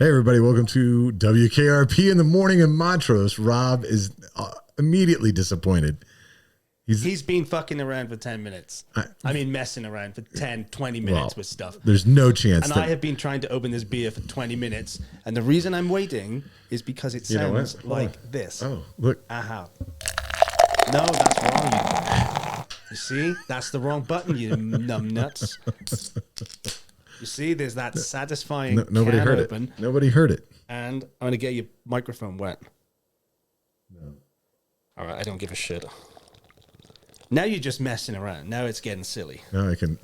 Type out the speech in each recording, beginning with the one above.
Hey, everybody. Welcome to WKRP in the morning in Montrose. Rob is immediately disappointed. He's been fucking around for 10 minutes. I mean, messing around for 10, 20 minutes with stuff. There's no chance. And I have been trying to open this beer for 20 minutes. And the reason I'm waiting is because it sounds like this. Oh, look. Aha. No, that's wrong. You see? That's the wrong button, you numbnuts. You see, there's that satisfying nobody can heard open. it. Nobody heard it. And I'm going to get your microphone wet. No. All right, I don't give a shit. Now you're just messing around. Now it's getting silly. Now I can.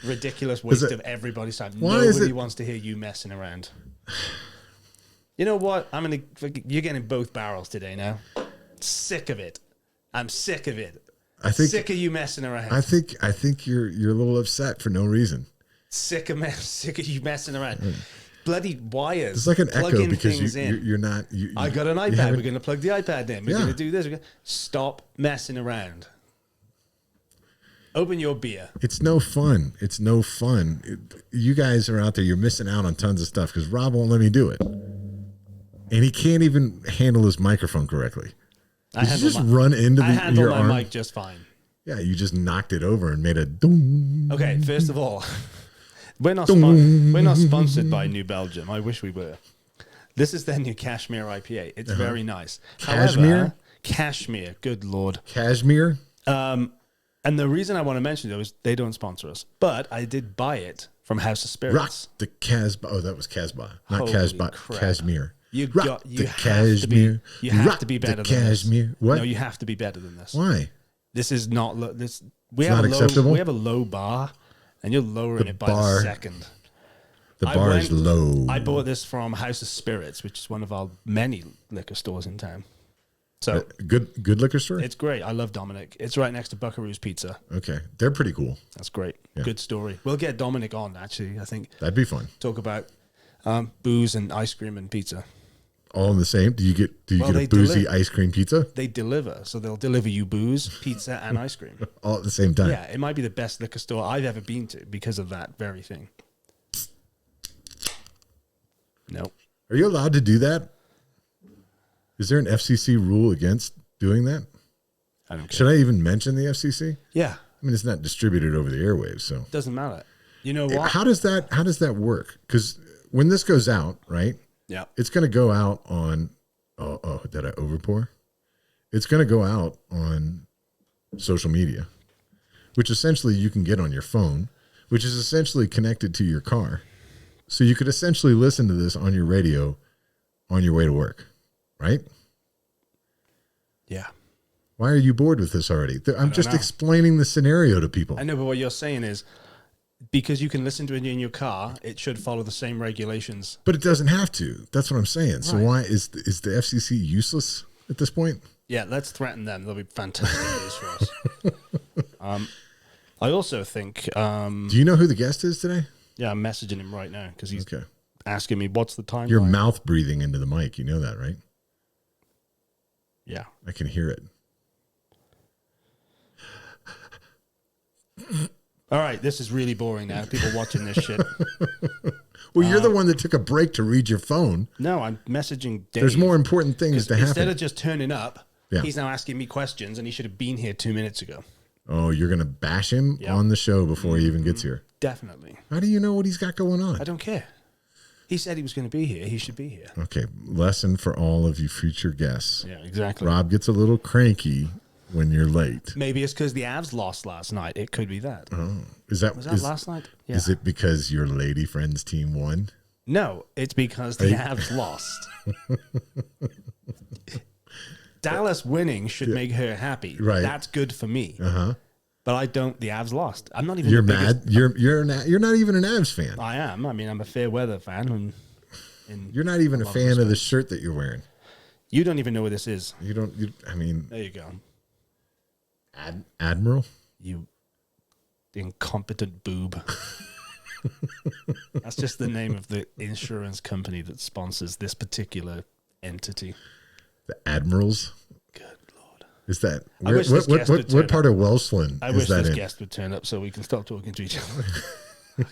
Ridiculous waste of everybody's time. Nobody wants to hear you messing around. You know what? You're getting both barrels today now. Sick of it. I'm sick of it. Sick of you messing around. I think you're a little upset for no reason. Sick of you messing around. Bloody wires. It's like an echo because you're not. I got an iPad. We're going to plug the iPad in. We're going to do this. Stop messing around. Open your beer. It's no fun. You guys are out there. You're missing out on tons of stuff because Rob won't let me do it, and he can't even handle his microphone correctly. Did you just run into your arm? I handle my mic just fine. Yeah, you just knocked it over and made a doom. Okay, first of all, we're not sponsored by New Belgium. I wish we were. This is their new Cashmere IPA. It's very nice. Cashmere? Cashmere. Good Lord. Cashmere? And the reason I want to mention it was they don't sponsor us, but I did buy it from House of Spirits. Rock the Casbah. Oh, that was Casbah. Not Casbah. Cashmere. You have to be better than Cashmere. This. What? No, you have to be better than this. Why? This is not this. We have a low bar, and you're lowering it by the second. The bar is low. I bought this from House of Spirits, which is one of our many liquor stores in town. So good liquor store. It's great. I love Dominic. It's right next to Buckaroo's Pizza. Okay, they're pretty cool. That's great. Yeah. Good story. We'll get Dominic on. Actually, I think that'd be fun. Talk about booze and ice cream and pizza. All in the same? Do you get a boozy ice cream pizza? They deliver. So they'll deliver you booze, pizza, and ice cream. All at the same time? Yeah, it might be the best liquor store I've ever been to because of that very thing. Nope. Are you allowed to do that? Is there an FCC rule against doing that? I don't care. Should I even mention the FCC? Yeah. I mean, it's not distributed over the airwaves, so. Doesn't matter. You know what? How does that work? Because when this goes out, right? Yeah. It's going to go out on, did I overpour? It's going to go out on social media, which essentially you can get on your phone, which is essentially connected to your car. So you could essentially listen to this on your radio on your way to work, right? Yeah. Why are you bored with this already? I'm just explaining the scenario to people. I know, but what you're saying is, because you can listen to it in your car, it should follow the same regulations. But it doesn't have to. That's what I'm saying. Right. So why is the FCC useless at this point? Yeah, let's threaten them. They'll be fantastic news for us. I also think... Do you know who the guest is today? Yeah, I'm messaging him right now because he's asking me, what's the time? You're mouth breathing into the mic. You know that, right? Yeah. I can hear it. All right, this is really boring now. People watching this shit. Well, you're the one that took a break to read your phone. No, I'm messaging Dave. There's more important things to happen. Instead of just turning up, he's now asking me questions, and he should have been here 2 minutes ago. Oh, you're going to bash him on the show before he even gets here? Definitely. How do you know what he's got going on? I don't care. He said he was going to be here. He should be here. Okay, lesson for all of you future guests. Yeah, exactly. Rob gets a little cranky when you're late. Maybe it's because the Avs lost last night. It could be that. Oh, was that last night? Yeah. Is it because your lady friend's team won? No, it's because the Avs lost. Dallas winning should make her happy. Right. That's good for me. But I don't. The Avs lost. I'm not even. You're mad. You're not even an Avs fan. I am. I mean, I'm a fair weather fan. You're not even a fan of the shirt that you're wearing. You don't even know what this is. You don't. I mean, there you go. Admiral. You incompetent boob. That's just the name of the insurance company that sponsors this particular entity. The Admirals. Good Lord. Is that what part of Welsland? I wish this guest would turn up so we can stop talking to each other.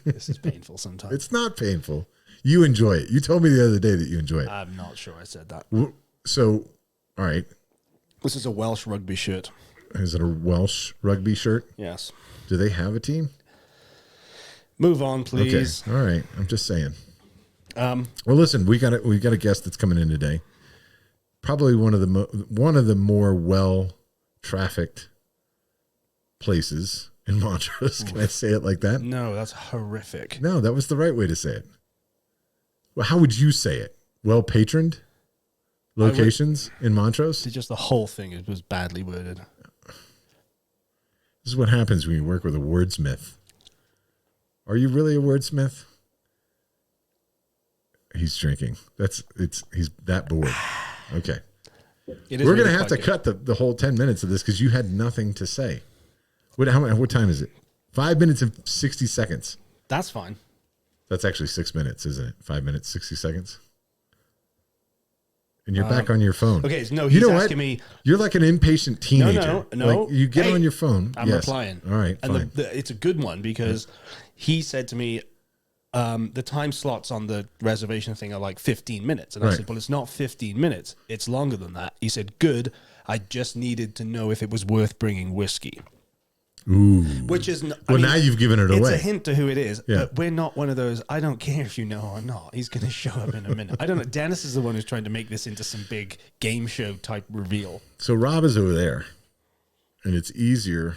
This is painful sometimes. It's not painful. You enjoy it. You told me the other day that you enjoy it. I'm not sure I said that. So, all right. This is a Welsh rugby shirt. Is it a Welsh rugby shirt? Yes. Do they have a team? Move on, please. Okay. All right. I'm just saying. Well, listen, we got a guest that's coming in today. Probably one of the more well trafficked places in Montrose. Can I say it like that? No, that's horrific. No, that was the right way to say it. Well, how would you say it? Well patroned locations in Montrose? Just the whole thing it was badly worded. This is what happens when you work with a wordsmith. Are you really a wordsmith? He's drinking. He's that bored. Okay. We're going to have to cut the whole 10 minutes of this because you had nothing to say. What time is it? 5 minutes and 60 seconds. That's fine. That's actually 6 minutes, isn't it? 5 minutes, 60 seconds. And you're back on your phone. Okay, no, he's asking me. You're like an impatient teenager. No. Like you get on your phone. I'm replying. All right, and fine. it's a good one because he said to me, the time slots on the reservation thing are like 15 minutes. And I said, well, it's not 15 minutes. It's longer than that. He said, good. I just needed to know if it was worth bringing whiskey. Ooh. Which is... now you've given it away. It's a hint to who it is, Yeah. but we're not one of those, I don't care if you know or not. He's going to show up in a minute. I don't know. Dennis is the one who's trying to make this into some big game show type reveal. So Rob is over there, and it's easier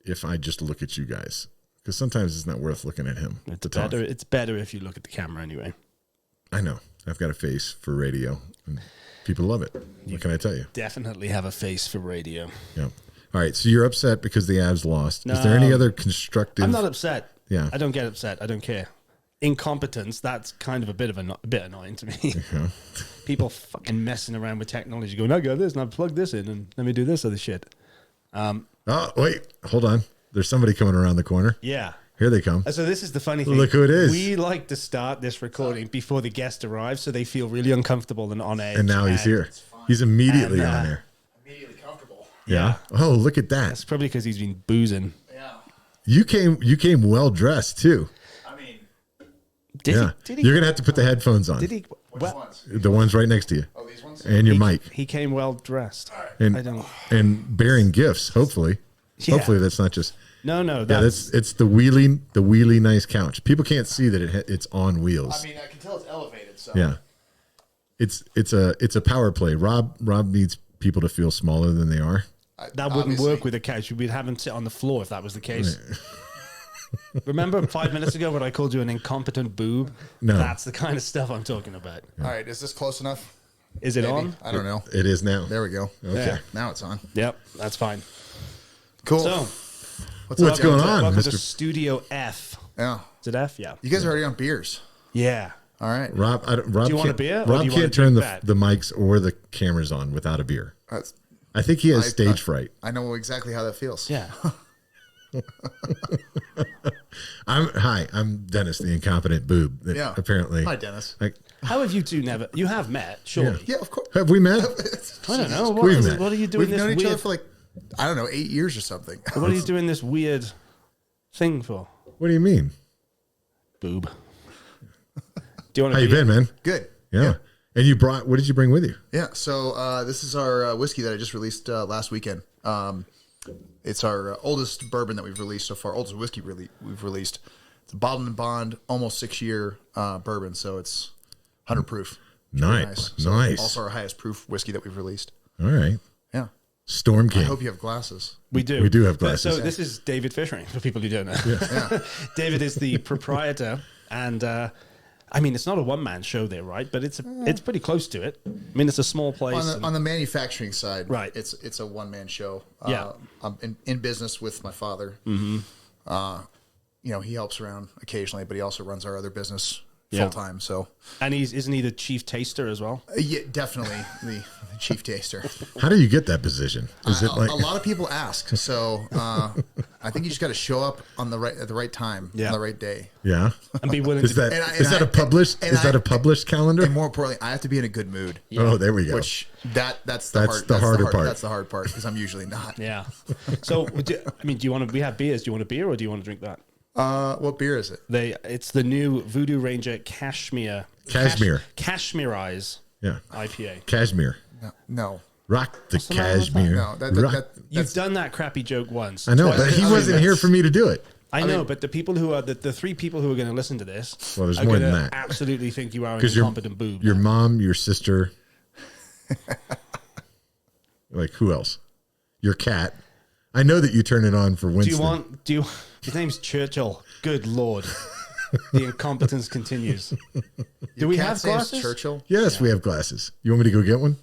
if I just look at you guys. Because sometimes it's not worth looking at him. It's better if you look at the camera anyway. I know. I've got a face for radio, and people love it. What can I tell you? Definitely have a face for radio. Yeah. All right. So you're upset because the Avs lost. No, is there any other constructive? I'm not upset. Yeah. I don't get upset. I don't care. Incompetence, that's kind of a bit annoying to me. Yeah. People fucking messing around with technology going, I got this and I plug this in and let me do this other shit. Oh, wait. Hold on. There's somebody coming around the corner. Yeah. Here they come. So this is the funny thing. Look who it is. We like to start this recording before the guest arrives so they feel really uncomfortable and on edge. And now he's here. He's immediately on there. Immediately comfortable. Yeah. Oh, look at that. That's probably because he's been boozing. Yeah. You came well dressed too. I mean, Did he? You're gonna have to put the headphones on. Did he? which ones? The ones right next to you. Oh, these ones? And your mic. He came well dressed. And bearing gifts, hopefully. Yeah. Hopefully that's not just No, it's the wheelie nice couch. People can't see that it's on wheels. I mean, I can tell it's elevated. So Yeah. It's a power play. Rob needs people to feel smaller than they are. that wouldn't work with a couch. We'd have him sit on the floor if that was the case. Remember 5 minutes ago when I called you an incompetent boob? No. That's the kind of stuff I'm talking about. All right, is this close enough? Is it Maybe. on? I don't know. It is now. There we go. Okay. Yeah. Now it's on. Yep, that's fine. Cool. So, What's going on, welcome Mr. to Studio F. Yeah. Is it F? Yeah. You guys are already on beers. Yeah. All right. Rob, Do you want a beer, or do Rob you want can't to turn drink the mics or the cameras on without a beer. That's, I think he has stage fright. I know exactly how that feels. Yeah. I'm Dennis, the incompetent boob. That Yeah. Apparently. Hi, Dennis. How have you two never? You have met, surely. Yeah, of course. Have we met? I don't know. We've met. What are you doing We've this known each weird? other for like, I don't know, 8 years or something. What are you doing this weird thing for? What do you mean? Boob. Do you want How to you been, man? Good. Yeah. And you what did you bring with you? Yeah. So this is our whiskey that I just released last weekend. It's our oldest bourbon that we've released so far, oldest whiskey we've released. It's a bottled and bond, almost 6-year bourbon, so it's 100 proof. It's really Nice. So Nice. also our highest proof whiskey that we've released. All right. Yeah. Storm King. I hope you have glasses. We do. We do have But- glasses. So this is David Fishering, for people who don't know. Yeah. David is the proprietor, and I mean, it's not a one-man show there, right? But it's pretty close to it. I mean, it's a small place. On the manufacturing side, Right. It's a one-man show. Yeah. I'm in business with my father. Mm-hmm. He helps around occasionally, but he also runs our other business full time. So, And isn't he the chief taster as well? yeah, definitely the chief taster. How do you get that position? Is it like A lot of people ask, so I think you just got to show up at the right time, Yeah. on the right day. Yeah? And be willing Is to. that And is that a published calendar? And more importantly, I have to be in a good mood. Oh, there we go. Which that's the harder part. That's the hard part because I'm usually not. Yeah. So, do you want to? We have beers. Do you want a beer or do you want to drink that? What beer is it? It's the new Voodoo Ranger Cashmere IPA. Yeah. IPA. Cashmere. No. Rock the What's the matter with cashmere. No, You've done that crappy joke once. I know, but he wasn't here for me to do it. I know, but the people who are the three people who are going to listen to this, well, there's are more than gonna that. absolutely think you are an incompetent boob. Your mom, your sister, like who else? Your cat. I know that you turn it on for Winston. His name's Churchill. Good Lord. The incompetence continues. Do we have glasses? Churchill? Yes, we have glasses. You want me to go get one?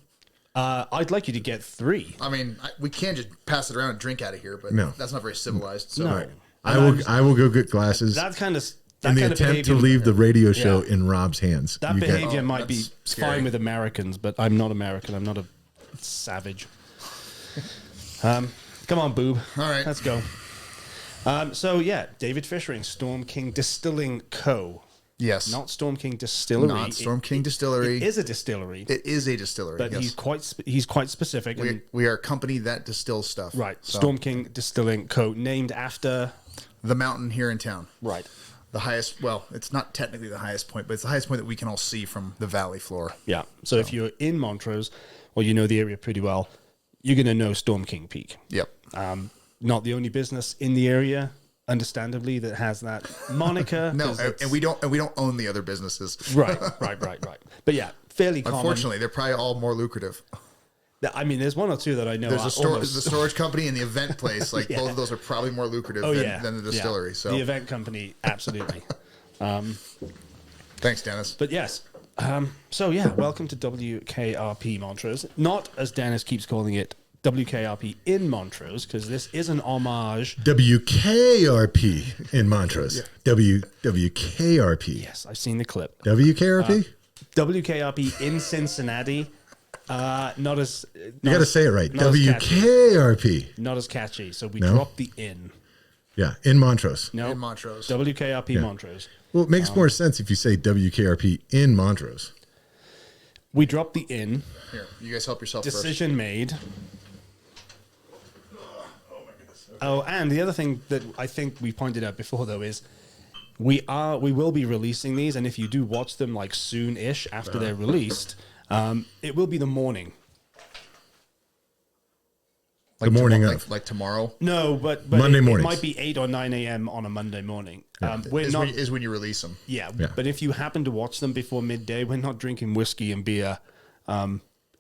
I'd like you to get 3. I mean, we can't just pass it around and drink out of here, but No. that's not very civilized. So. No. I will go get glasses. That kind of in the attempt to leave the radio show in Rob's hands. That behavior might be scary. fine with Americans, but I'm not American. I'm not a savage. Come on, boob. All right. Let's go. So, yeah, David Fishering, Storm King Distilling Co. Yes. Not Storm King Distillery. Not Storm King Distillery. It is a distillery. It is a distillery, But yes. he's quite specific. We are a company that distills stuff. Right. So, Storm King Distilling Co. Named after... the mountain here in town. Right. The highest, well, it's not technically the highest point, but it's the highest point that we can all see from the valley floor. Yeah. So if you're in Montrose, or you know the area pretty well, you're going to know Storm King Peak. Yep. Not the only business in the area, understandably, that has that moniker. No, and we don't own the other businesses. Right. But yeah, fairly common. Unfortunately, they're probably all more lucrative. I mean, there's one or two that I know. There's the storage company and the event place. Like Yeah. both of those are probably more lucrative than the distillery. Yeah. So The event company, absolutely. Thanks, Dennis. But yes. So yeah, welcome to WKRP Montrose. Not, as Dennis keeps calling it, WKRP in Montrose, because this is an homage. WKRP in Montrose. WKRP. Yes, I've seen the clip. WKRP? WKRP in Cincinnati. Not as You got to say it right. not as catchy. WKRP. Not as catchy. So we No? dropped the in. Yeah, in Montrose. No, In Montrose. WKRP Montrose. Well, it makes more sense if you say WKRP in Montrose. We dropped the in. Here, you guys help yourself Decision made. Oh, and the other thing that I think we pointed out before, though, is we will be releasing these, and if you do watch them like soon-ish after they're released, it will be the morning. Like The morning tomorrow, of. like tomorrow. No, but Monday it mornings. might be 8 or 9 a.m. on a Monday morning. We're Is not. when you release them. Yeah, Yeah. but if you happen to watch them before midday, we're not drinking whiskey and beer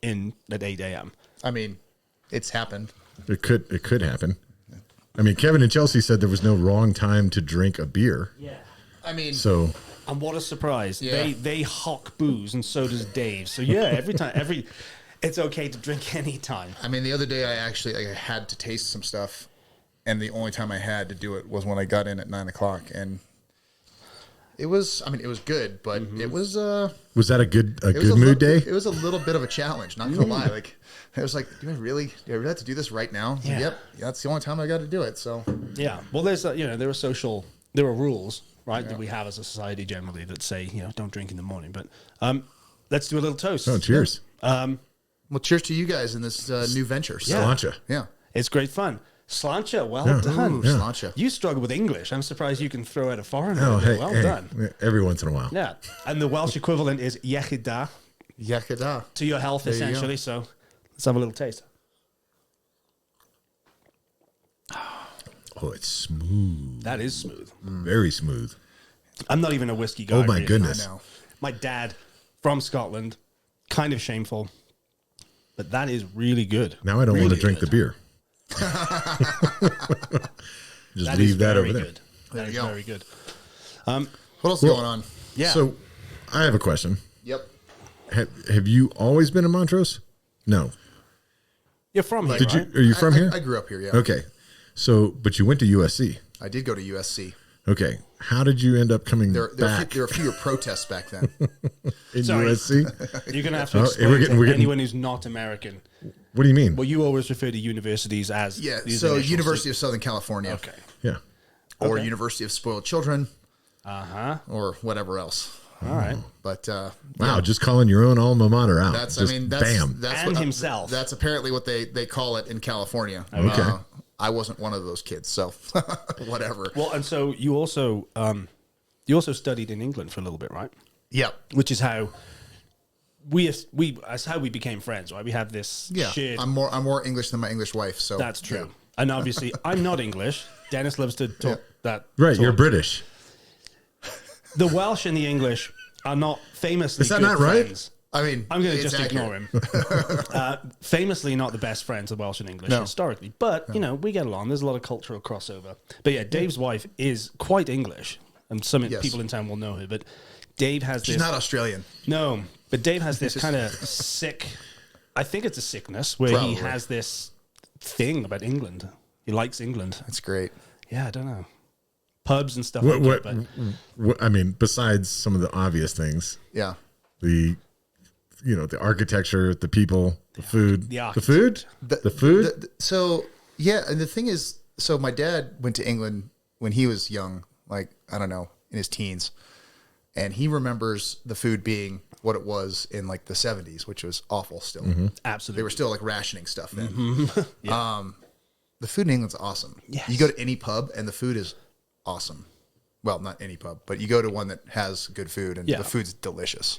in at 8 a.m. I mean, it's happened. It could happen. I mean, Kevin and Chelsea said there was no wrong time to drink a beer. Yeah. I mean, So And what a surprise. Yeah. They hawk booze, and so does Dave. So yeah, it's okay to drink anytime. I mean, the other day I had to taste some stuff, and the only time I had to do it was when I got in at 9 o'clock, and it was good, but it was was that a good it was mood day? It was a little bit of a challenge, not gonna lie. Like I was like, do I really have to do this right now? Yeah. Yep, that's the only time I got to do it. So Yeah. Well, there are rules, right, that we have as a society generally that say, don't drink in the morning. But let's do a little toast. Oh, cheers. well, cheers to you guys in this new venture. So, Sláinte. yeah. It's great fun. Sláinte, well done. Ooh, sláinte. You struggle with English. I'm surprised you can throw out a foreign Oh, word. hey, Well hey, done. every once in a while. Yeah. And the Welsh equivalent is Yechida, Yakada. to your health, There you go. essentially. So let's have a little taste. Oh, it's smooth. That is smooth. Very smooth. I'm not even a whiskey guy. Oh, my really. goodness. I know. My dad from Scotland, kind of shameful, but that is really good. Now I don't want to Really drink the good. beer. Just That leave is that very over there. good. That There is you go. very good. What else is going on? Yeah. So I have a question. Yep. Have you always been in Montrose? No. You're from here, Did you? right? Are you from I- here? I grew up here. Yeah. Okay. So, but you went to USC. I did go to USC. Okay. How did you end up coming There back were fewer protests back then. in Sorry. USC? You're going to have to Oh, explain we're getting- to we're getting- anyone who's not American. What do you mean? Well, you always refer to universities as Yeah. these So initials. University of Southern California. Okay. Yeah. Or Okay. University of Spoiled Children, Uh-huh. or whatever else. All right. But Wow. Just calling your own alma mater out. that's just bam. And himself. That's apparently what they call it in California. Okay. I wasn't one of those kids, so whatever. Well, and so you also studied in England for a little bit, right? Yep. Which is how that's how we became friends, right? We have this shared... I'm more English than my English wife, so That's true. Yeah. And obviously, I'm not English. Dennis loves to talk that. Right, talk. you're British. The Welsh and the English are not famously Is that good not right? friends. I mean, I'm going to just accurate. ignore him. Famously not the best friends of Welsh and English historically. But, you know, we get along. There's a lot of cultural crossover. But yeah, Dave's wife is quite English. And some people in town will know her. But Dave has She's not Australian. No, but Dave has this kind of sick... I think it's a sickness where he has this thing about England. He likes England. That's great. Yeah, I don't know. Pubs and stuff I mean, besides some of the obvious things. Yeah. The architecture, the people, the food. The food? The food? And the thing is, so my dad went to England when he was young, like, I don't know, in his teens. And he remembers the food being what it was in like the 70s, which was awful still. Mm-hmm. Absolutely. They were still like rationing stuff then. Mm-hmm. The food in England's awesome. Yes. You go to any pub and the food is awesome. Well, not any pub, but you go to one that has good food and the food's delicious.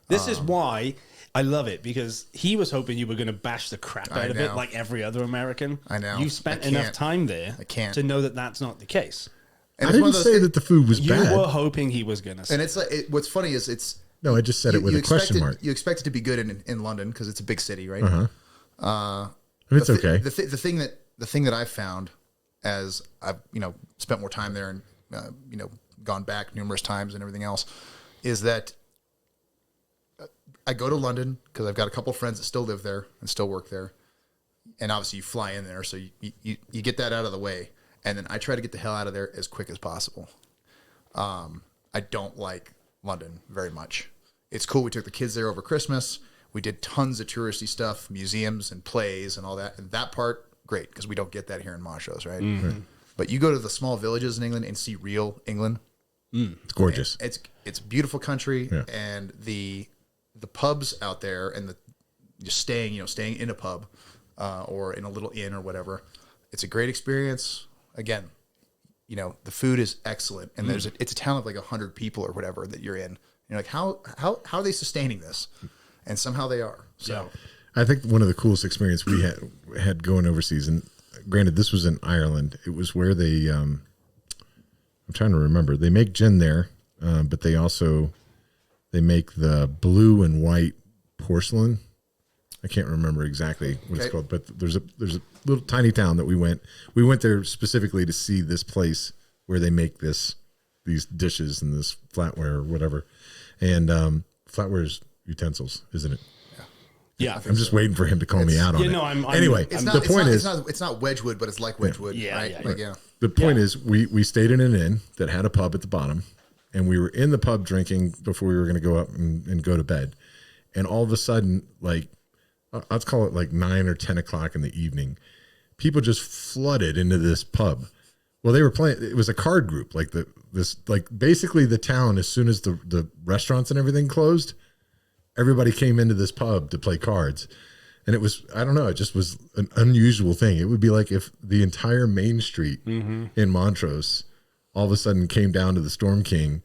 This is why I love it, because he was hoping you were going to bash the crap out of it like every other American. I know. You spent enough time there to know that that's not the case. And I didn't say that the food was bad. You were hoping he was going to say. And it's like, what's funny is No, I just said it with a question mark. You expect it to be good in London because it's a big city, right? It's okay. The thing that I've found as I've spent more time there and gone back numerous times and everything else is that I go to London because I've got a couple of friends that still live there and still work there, and obviously you fly in there, so you get that out of the way, and then I try to get the hell out of there as quick as possible. I don't like London very much. It's cool. We took the kids there over Christmas. We did tons of touristy stuff, museums and plays and all that. And that part, great, because we don't get that here in Montrose, right? Mm-hmm. But you go to the small villages in England and see real England. It's gorgeous. It's beautiful country, and the pubs out there and just staying in a pub or in a little inn or whatever. It's a great experience. Again, the food is excellent, and it's a town of like 100 people or whatever that you're in. You're like, how are they sustaining this? And somehow they are. So I think one of the coolest experience we had going overseas, and granted, this was in Ireland. It was where they, I'm trying to remember. They make gin there, but they make the blue and white porcelain. I can't remember exactly what it's called, but there's a little tiny town that we went. We went there specifically to see this place where they make these dishes and this flatware or whatever. And flatware is utensils, isn't it? Yeah. I'm just waiting for him to call me out on it. Anyway, the point is... It's not Wedgwood, but it's like Wedgwood. Right? The point is, we stayed in an inn that had a pub at the bottom, and we were in the pub drinking before we were going to go up and go to bed. And all of a sudden, like, let's call it like 9 or 10 o'clock in the evening, people just flooded into this pub. Well, they were playing. It was a card group, basically the town. As soon as the restaurants and everything closed, everybody came into this pub to play cards, and it was, I don't know, it just was an unusual thing. It would be like if the entire main street in Montrose all of a sudden came down to the Storm King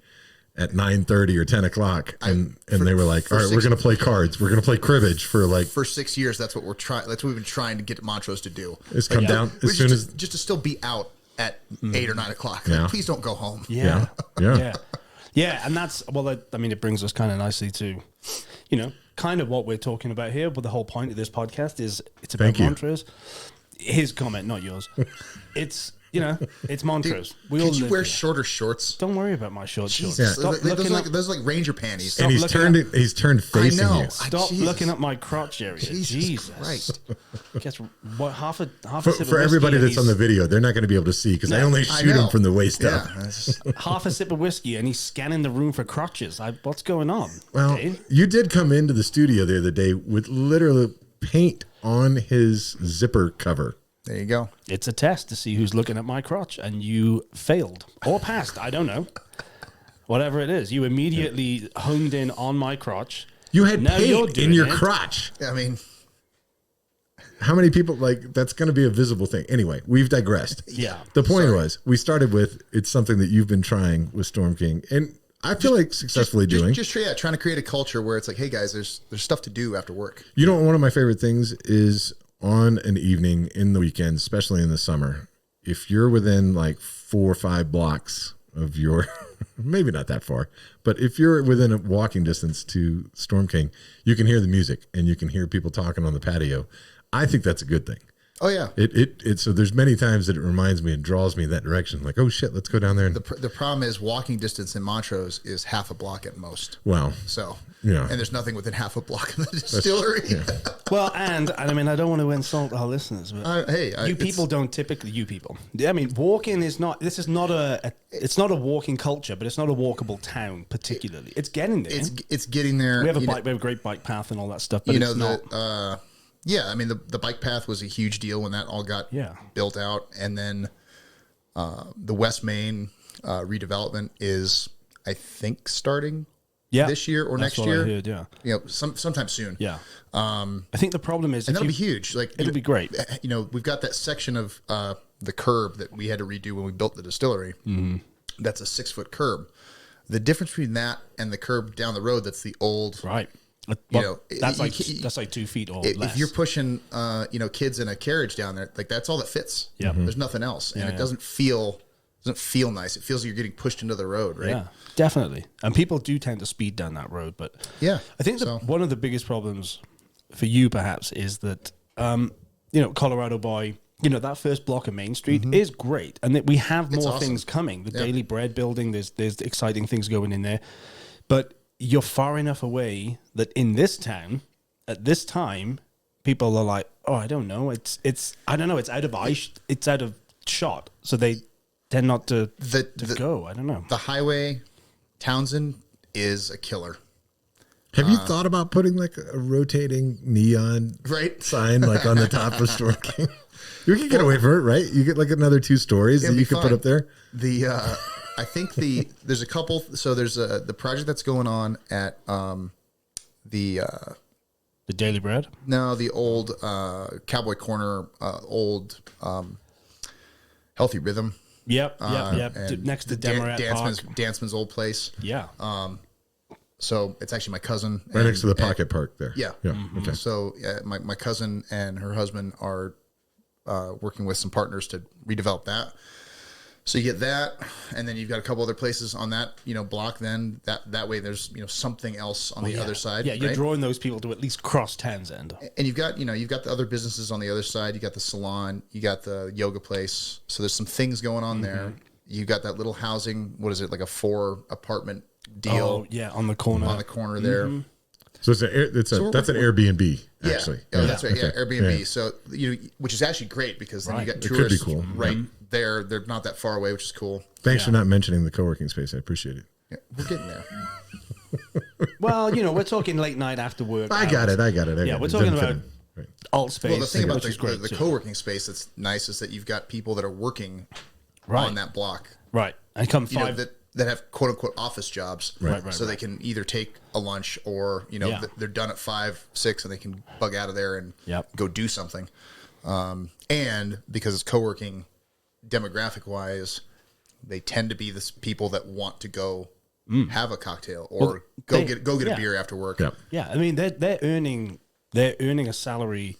at 9:30 or 10 o'clock, and they were like, all right, we're going to play cards. We're going to play cribbage for 6 years. That's what we've been trying to get Montrose to do. It's come down as soon as just to still be out at 8 or 9 o'clock. Like, please don't go home. Yeah. And that's, it brings us kind of nicely to, kind of what we're talking about here. But the whole point of this podcast is it's about Montrose. His comment, not yours. It's, it's Montrose. Dude, could you wear shorter shorts? Don't worry about my shorts. Yeah. Those like Ranger panties. And he's turned facing you. Stop looking at my crotch area. Jesus Christ. Guess what? Half a sip for of everybody whiskey that's on the video, they're not going to be able to see because I only shoot him from the waist up. Half a sip of whiskey, and he's scanning the room for crotches. What's going on? Well, Dave? You did come into the studio the other day with literally paint on his zipper cover. There you go. It's a test to see who's looking at my crotch, and you failed or passed. I don't know. Whatever it is, you immediately honed in on my crotch. You had paint in your crotch. I mean, how many people, like, that's going to be a visible thing. Anyway, we've digressed. Yeah. The point was, we started with, it's something that you've been trying with Storm King, and I feel like successfully doing. Trying to create a culture where it's like, hey guys, there's stuff to do after work. You know, one of my favorite things is on an evening in the weekend, especially in the summer, if you're within like 4 or 5 blocks of your, maybe not that far, but if you're within a walking distance to Storm King, you can hear the music and you can hear people talking on the patio. I think that's a good thing. Oh yeah. So there's many times that it reminds me and draws me in that direction. Like, oh shit, let's go down there. And the problem is walking distance in Montrose is half a block at most. Wow. So, yeah. And there's nothing within half a block in the distillery. Yeah. Well, and I mean, I don't want to insult our listeners, but you people don't typically, I mean, walking is not, this is not it's not a walking culture, but it's not a walkable town particularly. It's getting there. It's getting there. We have we have a great bike path and all that stuff, but it's not. Yeah, I mean, the bike path was a huge deal when that all got built out. And then the West Main redevelopment is, I think, starting this year or next year. I heard, You know, sometime soon. Yeah. I think the problem is... And that'll be huge. Like, it'll be great. You know, we've got that section of the curb that we had to redo when we built the distillery. Mm-hmm. That's a 6-foot curb. The difference between that and the curb down the road, that's the old... Right. You know, that's like 2 feet or less. If you're pushing, kids in a carriage down there, like that's all that fits. Yeah, there's nothing else, and it doesn't feel nice. It feels like you're getting pushed into the road, right? Yeah, definitely. And people do tend to speed down that road, but I think one of the biggest problems for you perhaps is that Colorado Boy. You know, that first block of Main Street is great, and that we have more things coming. The Daily Bread building, there's exciting things going in there, but you're far enough away that in this town, at this time, people are like, oh, I don't know. It's I don't know. It's out of shot. So they tend not to go. I don't know. The highway, Townsend, is a killer. Have you thought about putting like a rotating neon sign like on the top of Storm King? You can get away from it, right? You get like another 2 stories that you could put up there. I think there's a couple. So there's the project that's going on at the Daily Bread. No, the old Cowboy Corner, old Healthy Rhythm. Yep. Next to Demaret Park. Danceman's old place. Yeah. So it's actually my cousin. Right next to the Pocket Park there. Yeah. Mm-hmm. Okay. So my cousin and her husband are working with some partners to redevelop that. So you get that, and then you've got a couple other places on that, block. Then that way, there's something else on the other side. Yeah, you're drawing those people to at least cross Townsend. And you've got the other businesses on the other side. You got the salon, you got the yoga place. So there's some things going on there. You got that little housing. What is it, like a 4 apartment deal? Oh yeah, on the corner. On the corner there. So that's an Airbnb actually. Yeah, that's right. Okay. Yeah, Airbnb. Yeah. So which is actually great because then you got It tourists could be cool. right there. They're not that far away, which is cool. Thanks for not mentioning the co-working space. I appreciate it. Yeah, we're getting there. Well, we're talking late night after work. I got it. Yeah, we're talking about alt space. Well, the thing about the the co-working space that's nice is that you've got people that are working on that block, right? And come that have quote unquote office jobs, right. So they can either take a lunch or they're done at 5, 6, and they can bug out of there and go do something. And because it's co-working, demographic wise, they tend to be the people that want to go have a cocktail or go get a beer after work. Yeah, I mean they're earning a salary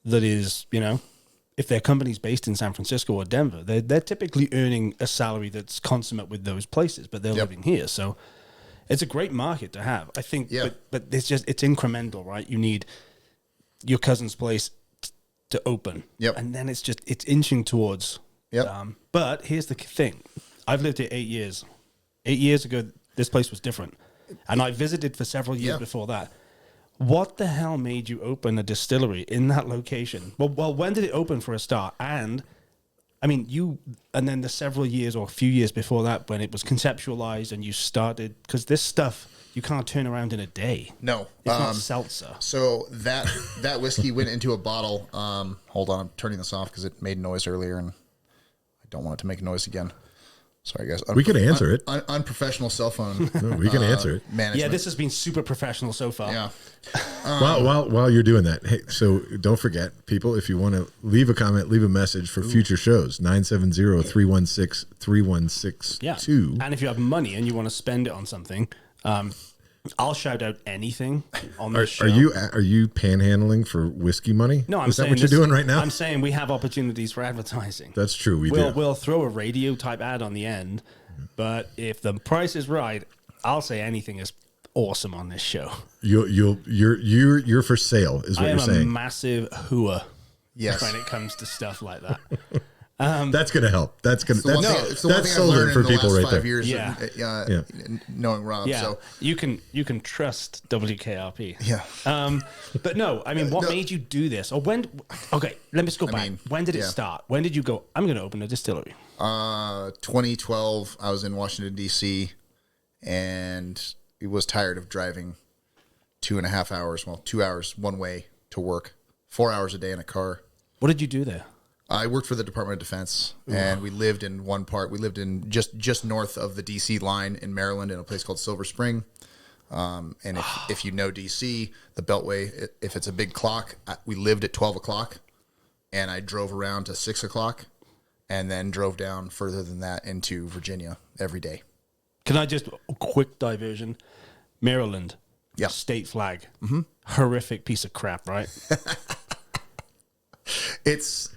that is, if their company's based in San Francisco or Denver, they're typically earning a salary that's consummate with those places, but they're living here. So it's a great market to have, I think. Yeah. But it's incremental, right? You need your cousin's place to open. Yep. And then it's inching towards. Yep. But here's the thing. I've lived here 8 years. 8 years ago, this place was different. And I visited for several years before that. What the hell made you open a distillery in that location? Well, when did it open for a start? And I mean, and then the several years or a few years before that, when it was conceptualized and you started, because this stuff you can't turn around in a day. No, it's not seltzer. So that whiskey went into a bottle. Hold on, I'm turning this off because it made noise earlier, and I don't want it to make noise again. Sorry, guys. We can answer it. Unprofessional cell phone. No, we can answer it. Management. Yeah, this has been super professional so far. Yeah. While you're doing that, hey, so don't forget, people, if you want to leave a comment, leave a message for future shows, 970-316-3162. Yeah. And if you have money and you want to spend it on something, I'll shout out anything on this show. Are you panhandling for whiskey money? No, I'm Is that saying what you're doing right now? I'm saying we have opportunities for advertising. That's true. We'll throw a radio type ad on the end, but if the price is right, I'll say anything is awesome on this show. You're for sale, is what you're saying. I am a massive hooer. Yes. When it comes to stuff like that. That's going to help. That's sold it for people right there. Years Yeah. Knowing Rob. Yeah, So you can trust WKRP. yeah. But no, I mean, what made you do this? Or when? Okay, let me just go back. When did it start? When did you go? I'm going to open a distillery. 2012. I was in Washington D.C. and was tired of driving 2.5 hours. Well, 2 hours one way to work, 4 hours a day in a car. What did you do there? I worked for the Department of Defense, and we lived in one part. We lived in just north of the D.C. line in Maryland in a place called Silver Spring. And if you know D.C., the Beltway, if it's a big clock, we lived at 12 o'clock, and I drove around to 6 o'clock, and then drove down further than that into Virginia every day. Can I just a quick diversion? Maryland, Yeah. state flag, horrific piece of crap, right? It's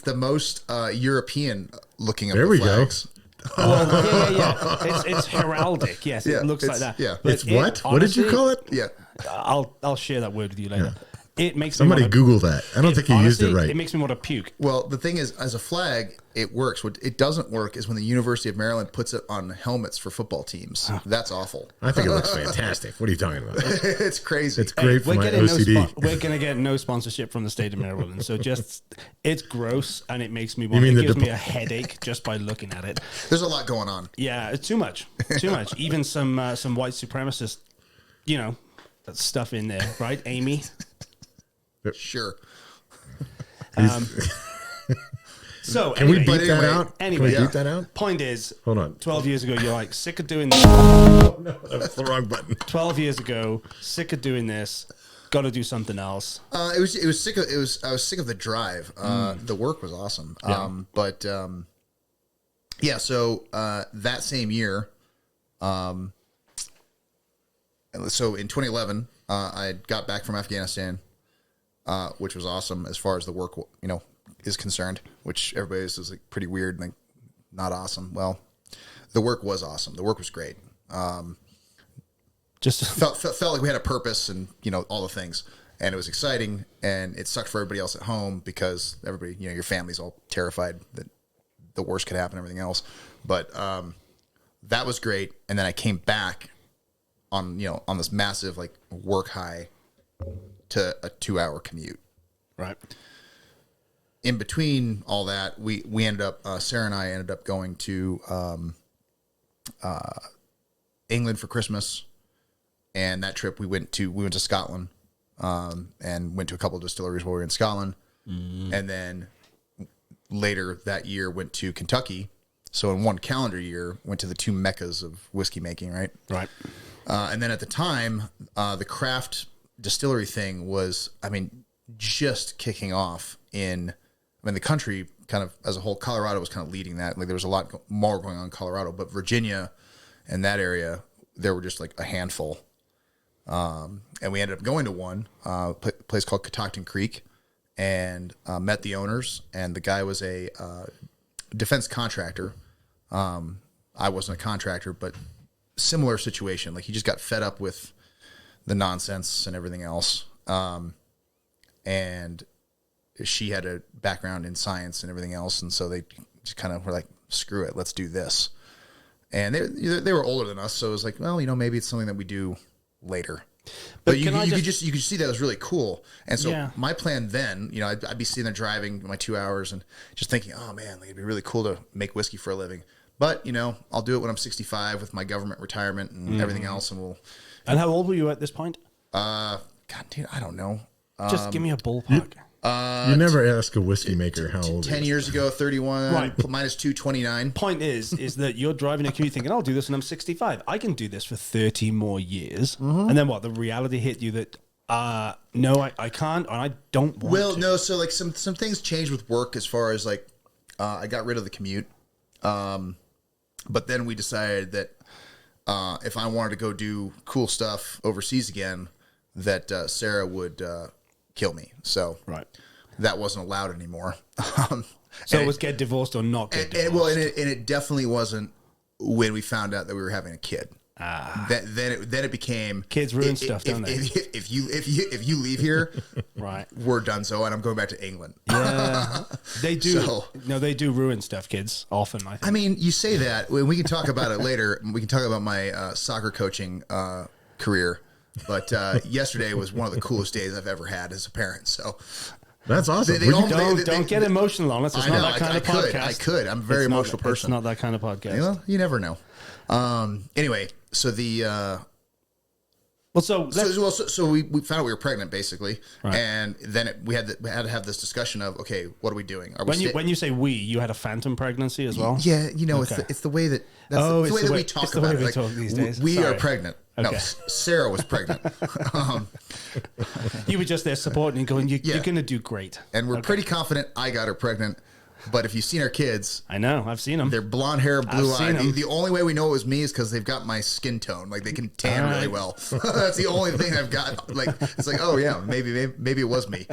the most European looking of There the we flags. go. Yeah. It's heraldic. Yes, Yeah, it looks like it's- that. yeah. But It's what? honestly, What did you call it? Yeah. I'll share that word with you later. It makes Somebody me wanna, Google that. I don't think you used it honestly, right. It makes me want to puke. Well, the thing is, as a flag, it works. What it doesn't work is when the University of Maryland puts it on helmets for football teams. That's awful. I think it looks fantastic. What are you talking about? It's crazy. It's great for my OCD. We're gonna get no sponsorship from the state of Maryland. So just it's gross and it makes me want. mean It the gives me a headache just by looking at it. There's a lot going on. Yeah, it's too much. Too much. Even some white supremacist, stuff in there, right, Amy? Sure. So Can we beat that out? Anyway, Can we beat that out? Point is, Hold on. 12 years ago, you're like sick of doing this. That's the wrong button. 12 years ago, sick of doing this. Got to do something else. I was sick of the drive. The work was awesome. So that same year, so in 2011, I got back from Afghanistan, which was awesome as far as the work, is concerned, which everybody is like pretty weird, like not awesome. Well, the work was awesome. The work was great. Just Felt like we had a purpose and, all the things, and it was exciting, and it sucked for everybody else at home because everybody, your family's all terrified that the worst could happen and everything else. But, that was great. And then I came back on this massive like work high to a 2-hour commute. right. In between all that, we ended up, Sarah and I ended up going to England for Christmas, and that trip we went to Scotland, and went to a couple of distilleries while we were in Scotland, and then later that year went to Kentucky. So in one calendar year, went to the two meccas of whiskey making, right? Right. And then at the time, the craft distillery thing was, just kicking off in the country kind of as a whole. Colorado was kind of leading that. Like there was a lot more going on in Colorado, but Virginia and that area, there were just like a handful. And we ended up going to one place called Catoctin Creek, and met the owners. And the guy was a defense contractor. I wasn't a contractor, but similar situation. Like he just got fed up with the nonsense and everything else. And she had a background in science and everything else, and so they just kind of were like, "Screw it, let's do this." And they were older than us, so it was like, well, maybe it's something that we do later. But you could see that it was really cool. And so my plan then, I'd be sitting there driving my 2 hours and just thinking, oh man, like, it'd be really cool to make whiskey for a living. But I'll do it when I'm 65 with my government retirement and everything else, and we'll. And how old were you at this point? God, dude, I don't know. Just give me a ballpark. You never ask a whiskey maker how old 10 he is. years ago, 31, Right. minus 2, 29. Point is that you're driving a commute thinking, I'll do this when I'm 65. I can do this for 30 more years. And then what? The reality hit you that, no, I can't, and I don't want Well, to. no, so like some things changed with work as far as like, I got rid of the commute. But then we decided that if I wanted to go do cool stuff overseas again, that Sarah would kill me. So Right. that wasn't allowed anymore. So it was get divorced or not get divorced. Well, and it definitely wasn't when we found out that we were having a kid. Then it became Kids ruin stuff, don't they? If you leave here, Right. we're done. So, and I'm going back to England. Yeah. They do. So- No, they do ruin stuff, kids, often, I think. I mean, you say that. We can talk about it later. We can talk about my soccer coaching career. But yesterday was one of the coolest days I've ever had as a parent. So That's awesome. They Would you- all- Don't get emotional on us. It's I not know, that kind of podcast. I could. I'm a very emotional person. It's not that kind of podcast. Well, you never know. Anyway, so the Well, so we found out we were pregnant basically, Right. and then we had to have this discussion of, okay, what are we doing? Are we when you say we, you had a phantom pregnancy as well? Yeah, Okay. it's the way that that's Oh, the it's way the that way- we talk it's the way about it. we Like, talk these days. we Sorry. are pregnant. No, Okay. Sarah was pregnant. You were just there supporting and going, you're going to do great. And we're pretty confident I got her pregnant. But if you've seen our kids, I know. I've seen them. they're blonde hair, blue seen eyed. 'em. The only way we know it was me is because they've got my skin tone. Like they can tan really well. That's the only thing I've got. Like it's like, oh yeah, maybe it was me.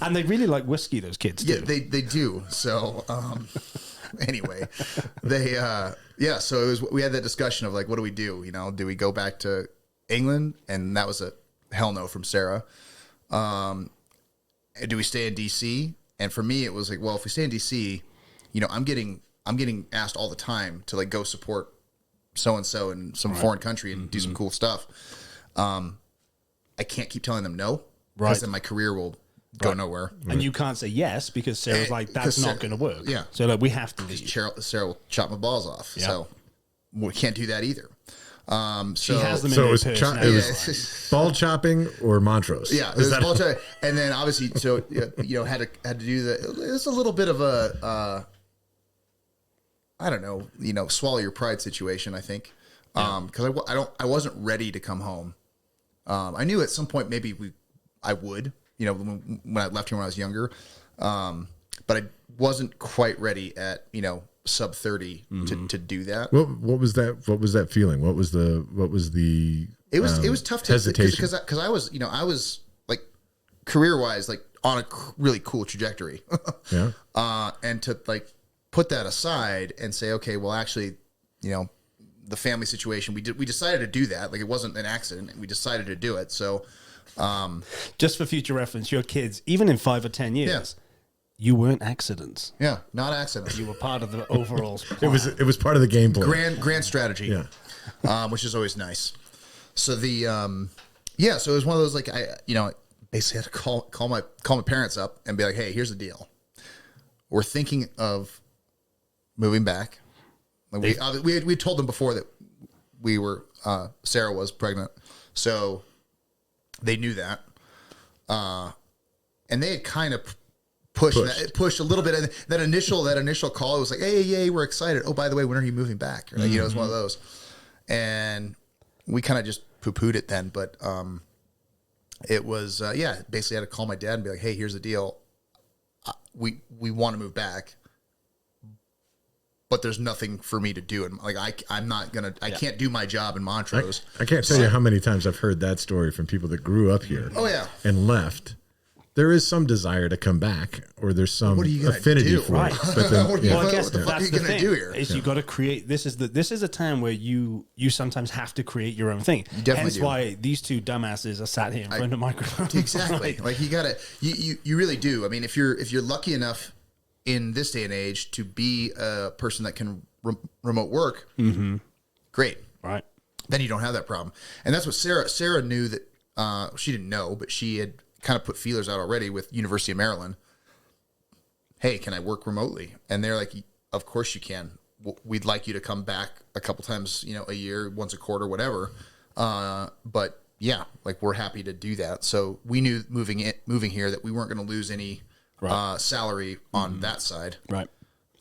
And they really like whiskey, those kids, too. Yeah, they do. So anyway, they so it was, we had that discussion of like, what do we do? You know, do we go back to England? And that was a hell no from Sarah. Do we stay in DC? And for me, it was like, well, if we stay in DC, you know, I'm getting asked all the time to like go support so and so in some foreign country and do some cool stuff. I can't keep telling them no, because then my career will go nowhere. And you can't say yes because Sarah's like, that's Because not going to work. yeah. So like, we have to leave. Sarah will chop my balls off. So we can't do that either. She has them in So her it was, purse cho- now. it was ball chopping or Montrose. Yeah, it was ball chopping. And then obviously, so you know, had to do the. It was a little bit of a, I don't know, you know, swallow your pride situation. I think because I wasn't ready to come home. I knew at some point maybe I would, you know, when I left here when I was younger, but I wasn't quite ready at, you know, sub 30 to do that. What was that? What was that feeling? What was the? It was tough to hesitation because I was, you know, I was like career wise like on a really cool trajectory. Yeah. And to like put that aside and say, okay, well, actually, you know, the family situation, we decided to do that. Like it wasn't an accident. We decided to do it. So, Just for future reference, your kids, even in 5 or 10 years, you weren't accidents. yeah, not accidents. You were part of the overall plan. It was part of the game plan. Grand strategy. Yeah. Which is always nice. So the so it was one of those like I basically had to call my parents up and be like, hey, here's the deal. We're thinking of moving back. Like we told them before that we were Sarah was pregnant, so they knew that, and they had kind of pushed a little bit. And that initial call, it was like, hey, we're excited. Oh, by the way, when are you moving back? Or like, you know, it was one of those. And we kind of just poo-pooed it then. But it was, basically I had to call my dad and be like, hey, here's the deal. We want to move back, but there's nothing for me to do. And like, I can't do my job in Montrose. I can't tell you how many times I've heard that story from people that grew up here. Oh, yeah. And left. There is some desire to come back, or there's some What are you gonna affinity do? for Right. it. But then, What do you- Well, I guess what the fuck that's are you the gonna thing. do here? Is you got to create. This is a time where you sometimes have to create your own thing. definitely Hence do. why these two dumbasses are sat here in front of microphones. Exactly. Like you gotta, you really do. I mean, if you're lucky enough in this day and age to be a person that can remote work, great. Right. Then you don't have that problem. And that's what Sarah knew that she didn't know, but she had kind of put feelers out already with University of Maryland. Hey, can I work remotely? And they're like, of course you can. We'd like you to come back a couple times, you know, a year, once a quarter, whatever. But yeah, like we're happy to do that. So we knew moving here that we weren't going to lose any salary on that side. Right.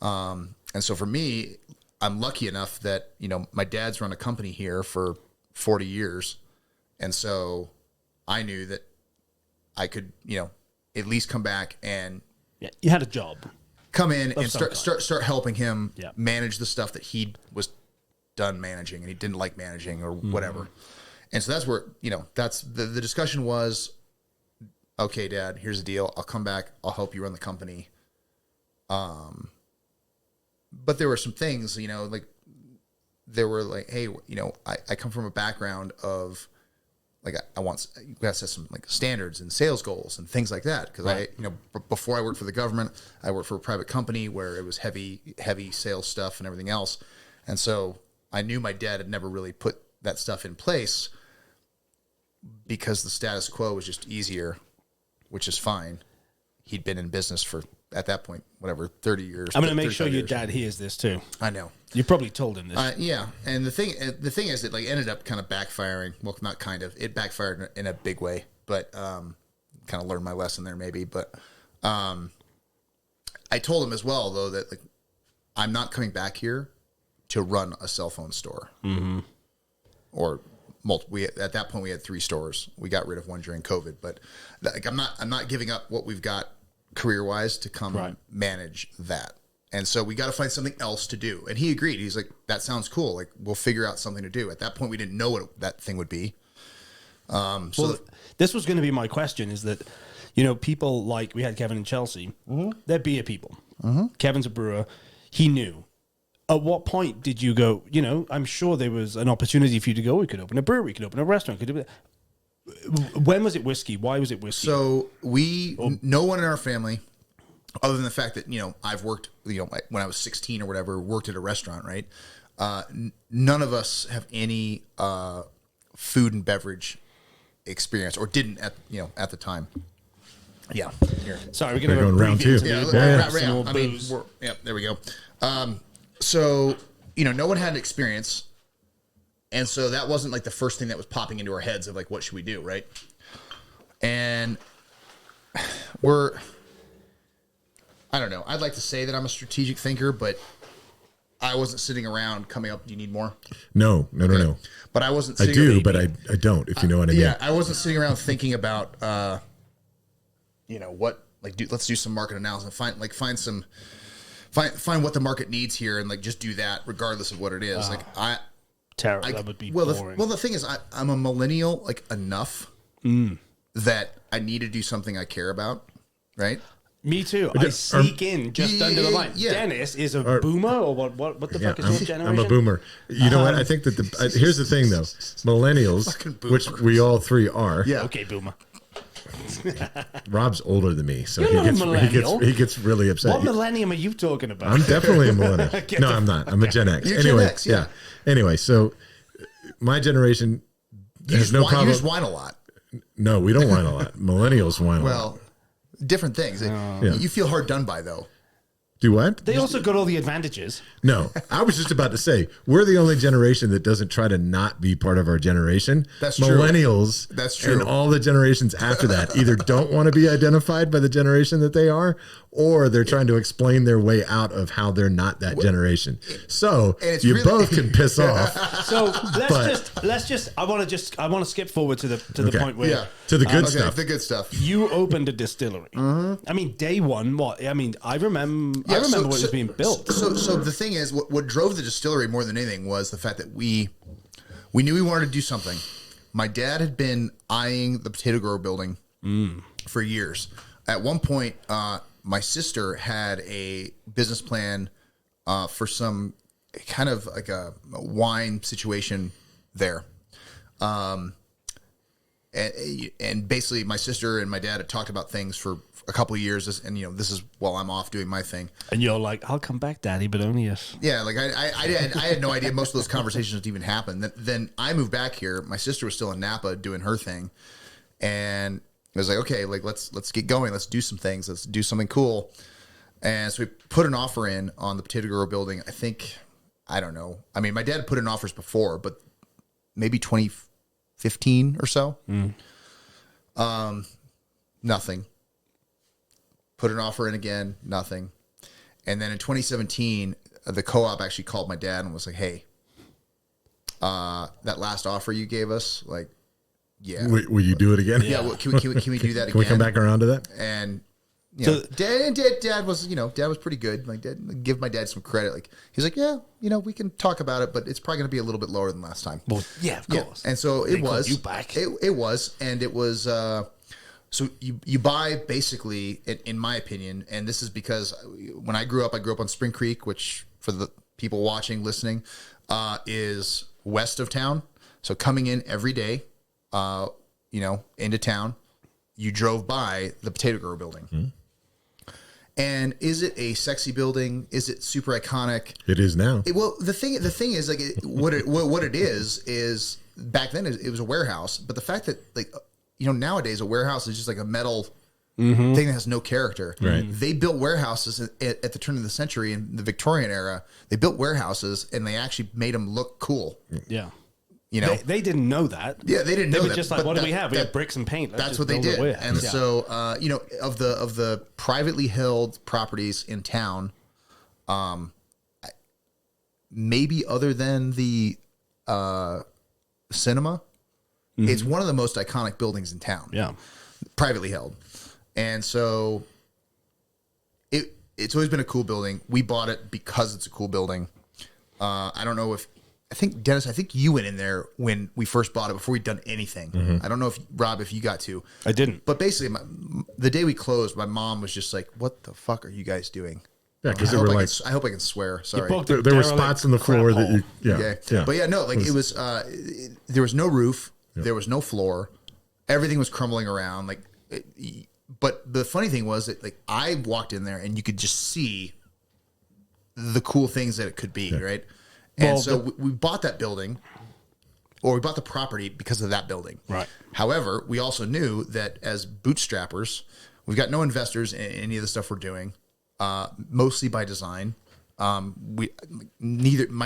And so for me, I'm lucky enough that, my dad's run a company here for 40 years. And so I knew that I could, at least come back and you had a job. Come in and start helping him Yeah. manage the stuff that he was done managing and he didn't like managing or whatever. And so that's where, that's the discussion was, okay, Dad, here's the deal. I'll come back. I'll help you run the company. But there were some things, like there were like, hey, I come from a background of like, we got to set some like standards and sales goals and things like that. Cause before I worked for the government, I worked for a private company where it was heavy sales stuff and everything else. And so I knew my dad had never really put that stuff in place because the status quo was just easier, which is fine. He'd been in business for, at that point, 30 years. I'm going to make sure your dad hears this too. I know. You probably told him this. Yeah. And the thing is it like ended up kind of backfiring. Well, not kind of, it backfired in a big way, but, kind of learned my lesson there maybe. But, I told him as well though, that like, I'm not coming back here to run a cell phone store or multiple. At that point we had 3 stores. We got rid of one during COVID, but like, I'm not giving up what we've got career-wise to come manage that. And so we got to find something else to do. And he agreed. He's like, that sounds cool. Like, we'll figure out something to do. At that point, we didn't know what that thing would be. This was going to be my question is that, people like we had Kevin and Chelsea, they're beer people. Kevin's a brewer. He knew. At what point did you go, I'm sure there was an opportunity for you to go, we could open a brewery, we could open a restaurant, when was it whiskey? Why was it whiskey? So no one in our family, other than the fact that, I've worked, when I was 16 or whatever, worked at a restaurant, right? None of us have any food and beverage experience or didn't at the time. Yeah. Here. Sorry, we're going to round 2. Yeah, there we go. So, no one had experience. And so that wasn't like the first thing that was popping into our heads of like, what should we do? Right. And I don't know. I'd like to say that I'm a strategic thinker, but I wasn't sitting around coming up. Do you need more? No. But I wasn't. I do, but I don't, if you know what I mean. Yeah. I wasn't sitting around thinking about, what, like, let's do some market analysis, find what the market needs here. And like, just do that regardless of what it is. Terrible. That would be boring. The thing is, I'm a millennial, like enough that I need to do something I care about, right? Me too. I sneak in just under the line. Yeah. Dennis is a boomer, or what the fuck is your generation? I'm a boomer. You know what? I think that here's the thing, though. Millennials, which we all 3 are. Yeah. Okay, boomer. Rob's older than me, so You're he gets really upset. What millennium are you talking about? I'm definitely a millennial. No, I'm not. I'm a Gen X. You're anyway, Gen X, yeah. Anyway, so my generation has no problem. You just whine a lot. No, we don't whine a lot. Millennials whine a lot. Well, different things. You feel hard done by, though. Do what? They also got all the advantages. No, I was just about to say, we're the only generation that doesn't try to not be part of our generation. That's true. Millennials, that's true. And all the generations after that either don't want to be identified by the generation that they are, or they're trying to explain their way out of how they're not that generation. So you really, both can piss off. So let's just. I want to skip forward to the point where to the good stuff. The good stuff. You opened a distillery. I mean, day one. What? I mean, I remember when it was being built. So the thing is, what drove the distillery more than anything was the fact that we knew we wanted to do something. My dad had been eyeing the potato grower building for years. At one point, my sister had a business plan for some kind of like a wine situation there. And basically my sister and my dad had talked about things for a couple of years, and this is while I'm off doing my thing. And you're like, I'll come back, Daddy, but only if. Yeah, like I had no idea most of those conversations even happened. Then I moved back here. My sister was still in Napa doing her thing, and I was like, okay, like let's get going. Let's do some things. Let's do something cool. And so we put an offer in on the potato grower building. I don't know. I mean, my dad put in offers before, but maybe 20 2015 or so. Nothing. Put an offer in again, nothing. And then in 2017, the co-op actually called my dad and was like, hey, that last offer you gave us, like, yeah. Will you do it again? Yeah, well, can we do that again? Can we come back around to that? And dad was, dad was pretty good. Like, give my dad some credit. Like, he's like, yeah, we can talk about it, but it's probably going to be a little bit lower than last time. Well, yeah, of course. And so it was. You back. It was, and it was. So you buy basically, in my opinion, and this is because when I grew up on Spring Creek, which for the people watching, listening, is west of town. So coming in every day, into town, you drove by the Potato Grower building. Mm-hmm. And is it a sexy building? Is it super iconic? It is now. Well, the thing is, like, what it is back then it was a warehouse. But the fact that, like, nowadays a warehouse is just like a metal thing that has no character. Right. They built warehouses at the turn of the century in the Victorian era. They built warehouses and they actually made them look cool. Yeah. They didn't know that. Yeah, they didn't know that. They were just like, what do we have? We have bricks and paint. That's what they did. And so, of the privately held properties in town, maybe other than the cinema, it's one of the most iconic buildings in town. Yeah. Privately held. And so it's always been a cool building. We bought it because it's a cool building. I don't know Dennis, I think you went in there when we first bought it before we'd done anything. Mm-hmm. I don't know if you got to. I didn't. But basically, the day we closed, my mom was just like, what the fuck are you guys doing? Yeah, because they were like, I hope I can swear. Sorry. There were spots on the floor that you, yeah. But yeah, no, like it was, there was no roof. Yeah. There was no floor. Everything was crumbling around. But the funny thing was that, like, I walked in there and you could just see the cool things that it could be, right? And so we bought that building, or we bought the property because of that building. Right. However, we also knew that as bootstrappers, we've got no investors in any of the stuff we're doing, mostly by design. My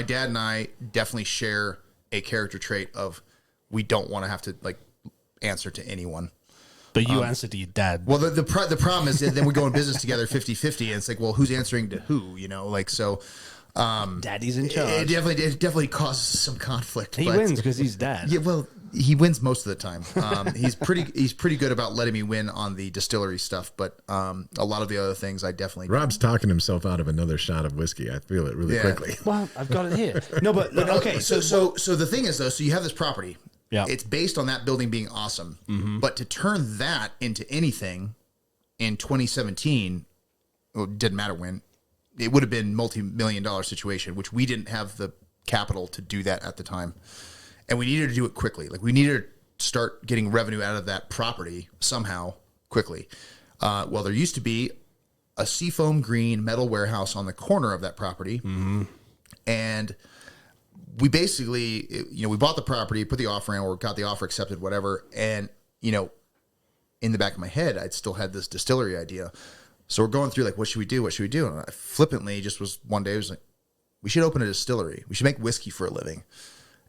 dad and I definitely share a character trait of we don't want to have to, like, answer to anyone. But you answer to your dad. Well, the problem is that then we go in business together 50-50, and it's like, well, who's answering to who, so... Daddy's in charge. It definitely causes some conflict. He wins because he's dad. Yeah, well, he wins most of the time. He's pretty good about letting me win on the distillery stuff, but a lot of the other things I definitely. Rob's talking himself out of another shot of whiskey. I feel it really quickly. Well, I've got it here. No, but okay. So the thing is, though, so you have this property. Yeah. It's based on that building being awesome, but to turn that into anything in 2017, it didn't matter when. It would have been multi-million-dollar situation, which we didn't have the capital to do that at the time. And we needed to do it quickly. Like, we needed to start getting revenue out of that property somehow quickly. Well, there used to be a seafoam green metal warehouse on the corner of that property. Mm-hmm. And we basically, we bought the property, put the offer in, or got the offer accepted, whatever. And, in the back of my head, I'd still had this distillery idea. So we're going through, like, what should we do? What should we do? And I flippantly just was one day, I was like, we should open a distillery. We should make whiskey for a living.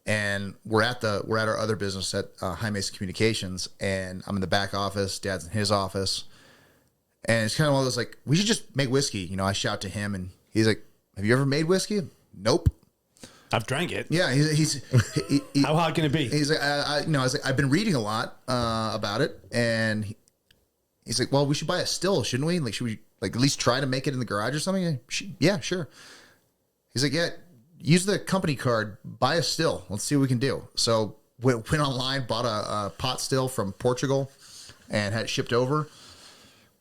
And we're at our other business at High Mason Communications, and I'm in the back office. Dad's in his office, and it's kind of one of those, like, we should just make whiskey. I shout to him, and he's like, "Have you ever made whiskey?" Nope. I've drank it. Yeah, he's how hard can it be? He's like, I was like, I've been reading a lot about it, and he's like, well, we should buy a still, shouldn't we? Like, should we, like, at least try to make it in the garage or something? Yeah, sure. He's like, yeah, use the company card, buy a still. Let's see what we can do. So went online, bought a pot still from Portugal, and had it shipped over.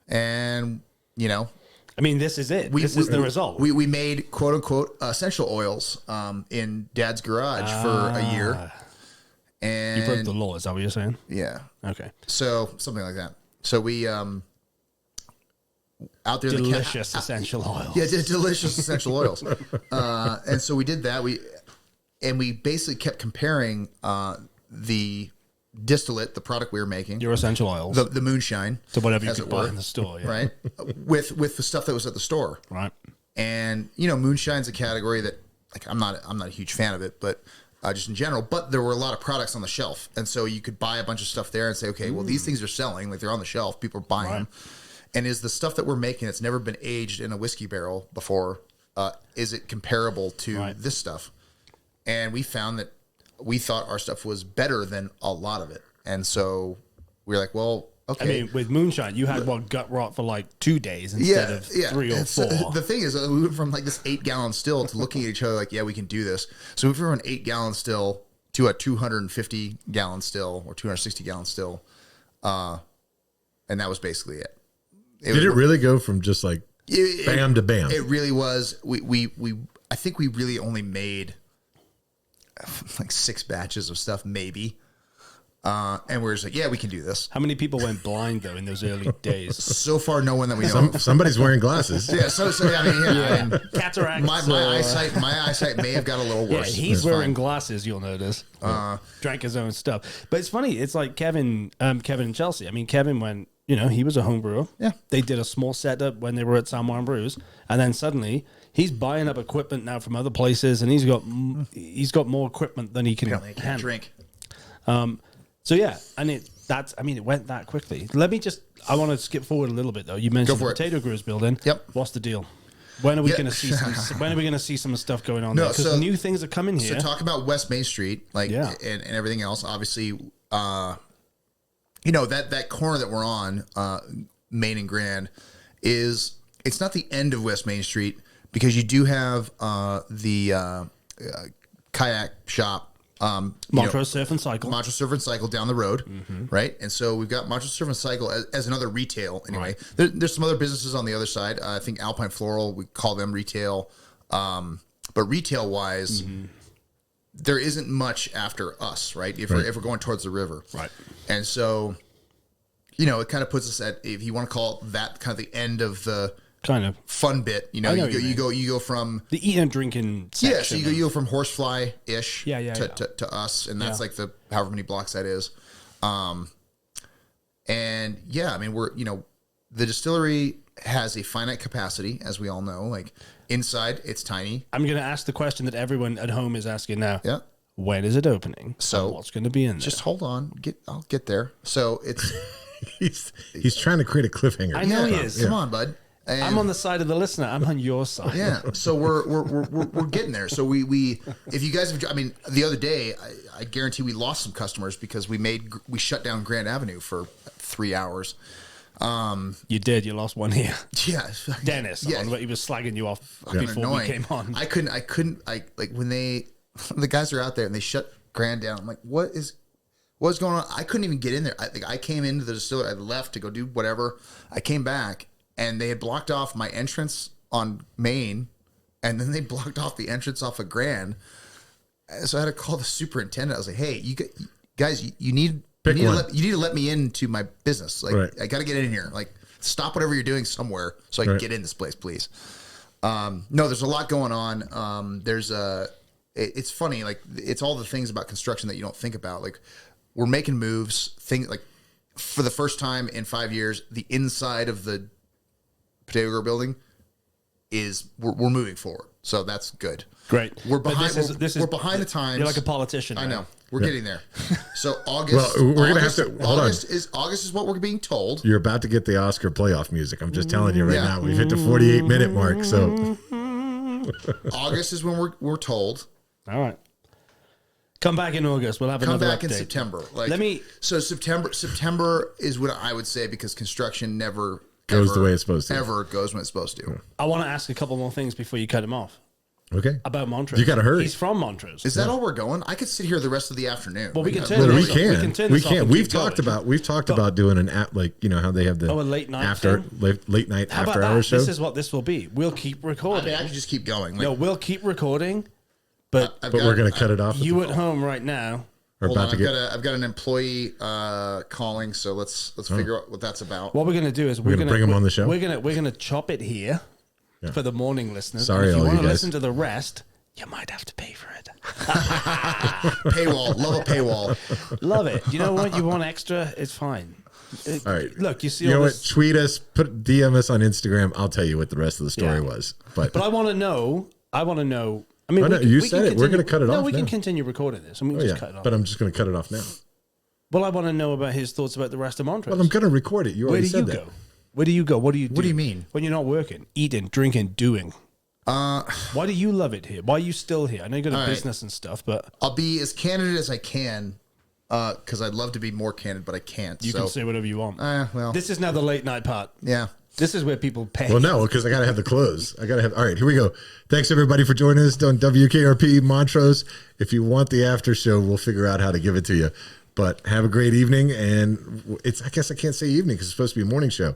And, I mean, this is it. This is the result. We made, quote unquote, essential oils in Dad's garage for a year. And you broke the law. Is that what you're saying? Yeah. Okay. So something like that. So we out there, delicious essential oils. Yeah, delicious essential oils. And so we did that. We basically kept comparing the distillate, the product we were making, your essential oils, the moonshine, to whatever you could buy in the store, yeah. Right? with the stuff that was at the store, right? And moonshine's a category that, like, I'm not a huge fan of it, but just in general. But there were a lot of products on the shelf, and so you could buy a bunch of stuff there and say, okay, well, these things are selling, like they're on the shelf, people are buying them. And is the stuff that we're making, it's never been aged in a whiskey barrel before, is it comparable to this stuff? And we found that we thought our stuff was better than a lot of it. And so we were like, well, okay. I mean, with moonshine, you had gut rot for like 2 days instead of 3 or 4. The thing is, we went from like this 8-gallon still to looking at each other like, yeah, we can do this. So we went from an 8-gallon still to a 250-gallon still or 260-gallon still. And that was basically it. Did it really go from just like bam to bam? It really was. I think we really only made like 6 batches of stuff, maybe. And we're just like, yeah, we can do this. How many people went blind though in those early days? So far, no one that we know. Somebody's wearing glasses. Yeah. So I mean, Cataracts. My eyesight may have got a little worse. Yeah, he's wearing glasses. You'll notice. Drank his own stuff, but it's funny. It's like Kevin and Chelsea. I mean, Kevin went. He was a home brewer. Yeah. They did a small setup when they were at San Juan Brews, and then suddenly he's buying up equipment now from other places, and he's got more equipment than he can handle. Drink. So yeah, and it went that quickly. I want to skip forward a little bit though. You mentioned the potato growers building. Yep. What's the deal? When are we going to see when are we going to see some stuff going on there? Because new things are coming here. So talk about West Main Street, and everything else. Obviously, that corner that we're on, Main and Grand, it's not the end of West Main Street because you do have the kayak shop. Montrose Surf and Cycle. Montrose Surf and Cycle down the road, right? And so we've got Montrose Surf and Cycle as another retail anyway. Right. There's some other businesses on the other side. I think Alpine Floral, we call them retail. But retail-wise, there isn't much after us, right? If we're going towards the river. Right. And so, it kind of puts us at, if you want to call it that, kind of the end of the kind of fun bit. You go from the eating and drinking section. Yeah, so you go from Horsefly ish to us, and that's like the however many blocks that is. And yeah, I mean the distillery has a finite capacity, as we all know. Like inside, it's tiny. I'm going to ask the question that everyone at home is asking now. Yeah. When is it opening? So what's going to be in there? Just hold on. I'll get there. So it's he's trying to create a cliffhanger. I know he is. Come on, bud. And I'm on the side of the listener. I'm on your side. Yeah. So we're getting there. So we if you guys have, I mean, the other day, I guarantee we lost some customers because we shut down Grand Avenue for 3 hours. You did. You lost one here. Yeah. Dennis. Yeah. He was slagging you off before we came on. I couldn't, like when the guys are out there and they shut Grand down. I'm like, what's going on? I couldn't even get in there. I came into the distillery. I left to go do whatever. I came back and they had blocked off my entrance on Main, and then they blocked off the entrance off of Grand. So I had to call the superintendent. I was like, "Hey, you guys, you need to let me into my business. Like, I got to get in here. Like, stop whatever you're doing somewhere so I can get in this place, please." No, there's a lot going on. It's funny. Like, it's all the things about construction that you don't think about. Like, we're making moves. Things like, for the first time in 5 years, the inside of the potato grower building we're moving forward. So that's good. Great. We're behind. We're behind the times. You're like a politician. I know. We're getting there. So August. Well, we're gonna have to hold on. August is what we're being told. You're about to get the Oscar playoff music. I'm just telling you right now. We've hit the 48-minute mark. So August is when we're told. All right. Come back in August. We'll have another update. In September. So September is what I would say, because construction never goes the way it's supposed to. Ever goes when it's supposed to. I want to ask a couple more things before you cut him off. Okay. About Montrose. You got to hurry. He's from Montrose. Is that all we're going? I could sit here the rest of the afternoon. Well, we can turn this off. We can. We've talked about doing an app, like, how they have the a late night late night How after about hours show. This is what this will be. We'll keep recording. I could just keep going. No, we'll keep recording, but we're going to cut it off. You at home right now. Hold on, I've got an employee calling, so let's figure out what that's about. What we're going to do is we're going to bring him on the show. We're going to chop it here for the morning listeners. Sorry, if you all want you to guys. listen to the rest, you might have to pay for it. Paywall, love a paywall. Love it. You know what? You want extra? It's fine. All right. Look, you see. You know what? Tweet us, DM us on Instagram. I'll tell you what the rest of the story was. But I want to know. I mean, you said it. We're going to cut it off. No, we now. can continue recording this. I mean, just cut it off. But I'm just going to cut it off now. Well, I want to know about his thoughts about the rest of Montrose. Well, I'm going to record it. You already said that. Go? Where do you go? What do you do? What do you mean? When you're not working, eating, drinking, doing. Why do you love it here? Why are you still here? I know you got a business and stuff, but I'll be as candid as I can because I'd love to be more candid, but I can't. You can say whatever you want. Well, this is now the late night part. Yeah. This is where people pay. Well, no, because I got to have the close. All right, here we go. Thanks, everybody, for joining us on WKRP Montrose. If you want the after show, we'll figure out how to give it to you. But have a great evening. And I guess I can't say evening because it's supposed to be a morning show.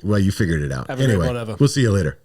Well, you figured it out. Anyway, we'll see you later.